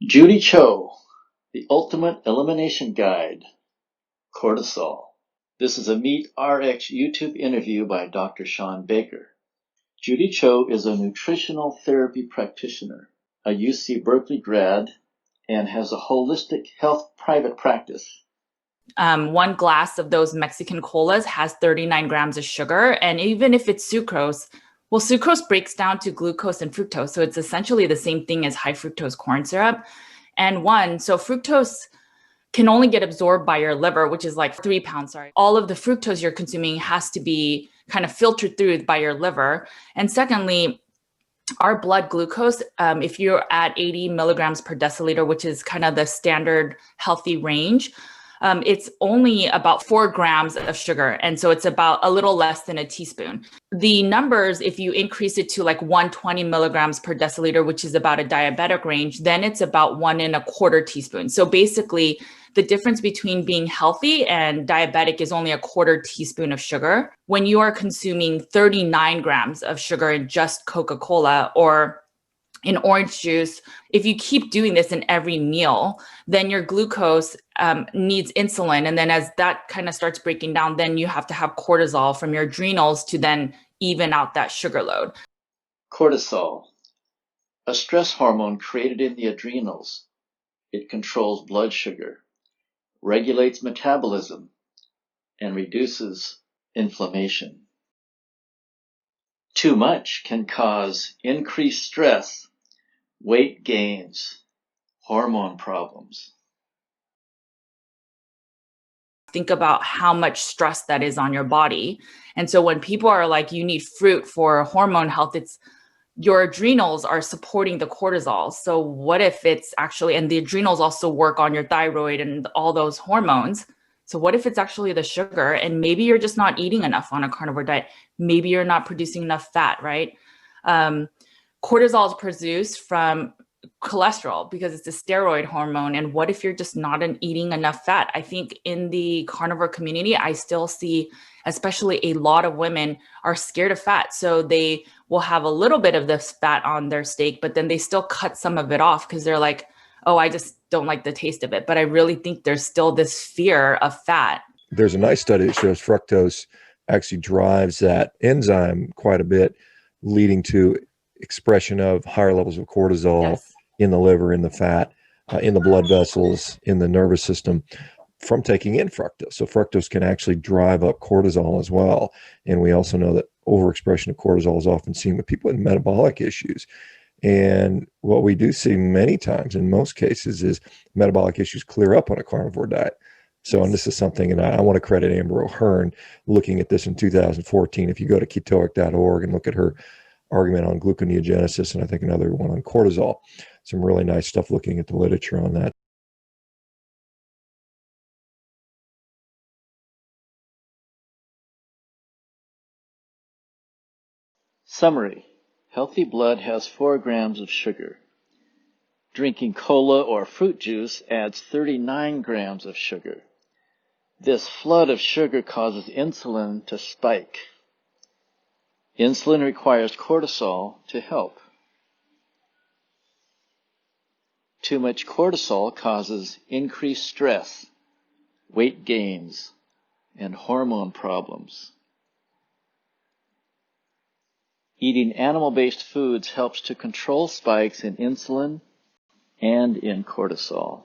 Judy Cho, The Ultimate Elimination Guide, Cortisol. This is a Meet RX YouTube interview by Dr. Shawn Baker. Judy Cho is a nutritional therapy practitioner, a UC Berkeley grad, and has a holistic health private practice. One glass of those Mexican colas has 39 grams of sugar. And even if it's sucrose, well, sucrose breaks down to glucose and fructose. So it's essentially the same thing as high fructose corn syrup. So fructose can only get absorbed by your liver, which is like 3 pounds. Sorry. All of the fructose you're consuming has to be kind of filtered through by your liver. And secondly, our blood glucose, if you're at 80 milligrams per deciliter, which is kind of the standard healthy range, it's only about 4 grams of sugar. And so it's about a little less than a teaspoon. The numbers, if you increase it to like 120 milligrams per deciliter, which is about a diabetic range, then it's about 1.25 teaspoons. So basically, the difference between being healthy and diabetic is only 1/4 teaspoon of sugar. When you are consuming 39 grams of sugar in just Coca-Cola or in orange juice, if you keep doing this in every meal, then your glucose needs insulin. And then as that kind of starts breaking down, then you have to have cortisol from your adrenals to then even out that sugar load. Cortisol, a stress hormone created in the adrenals. It controls blood sugar, regulates metabolism, and reduces inflammation. Too much can cause increased stress, weight gains, hormone problems. Think about how much stress that is on your body. And so when people are like, you need fruit for hormone health, it's your adrenals are supporting the cortisol. So what if it's actually, and the adrenals also work on your thyroid and all those hormones. So what if it's actually the sugar, and maybe you're just not eating enough on a carnivore diet? Maybe you're not producing enough fat, right? Cortisol is produced from cholesterol because it's a steroid hormone. And what if you're just not eating enough fat? I think in the carnivore community, I still see, especially a lot of women are scared of fat. So they will have a little bit of this fat on their steak, but then they still cut some of it off because they're like, oh, I just don't like the taste of it. But I really think there's still this fear of fat. There's a nice study that shows fructose actually drives that enzyme quite a bit, leading to expression of higher levels of cortisol. Yes. In the liver, in the fat, in the blood vessels, in the nervous system from taking in fructose. So fructose can actually drive up cortisol as well. And we also know that overexpression of cortisol is often seen with people with metabolic issues. And what we do see many times in most cases is metabolic issues clear up on a carnivore diet. So, and this is something, and I want to credit Amber O'Hearn looking at this in 2014. If you go to ketoic.org and look at her argument on gluconeogenesis, and I think another one on cortisol, some really nice stuff looking at the literature on that. Summary: healthy blood has 4 grams of sugar. Drinking cola or fruit juice adds 39 grams of sugar. This flood of sugar causes insulin to spike. Insulin requires cortisol to help. Too much cortisol causes increased stress, weight gains, and hormone problems. Eating animal-based foods helps to control spikes in insulin and in cortisol.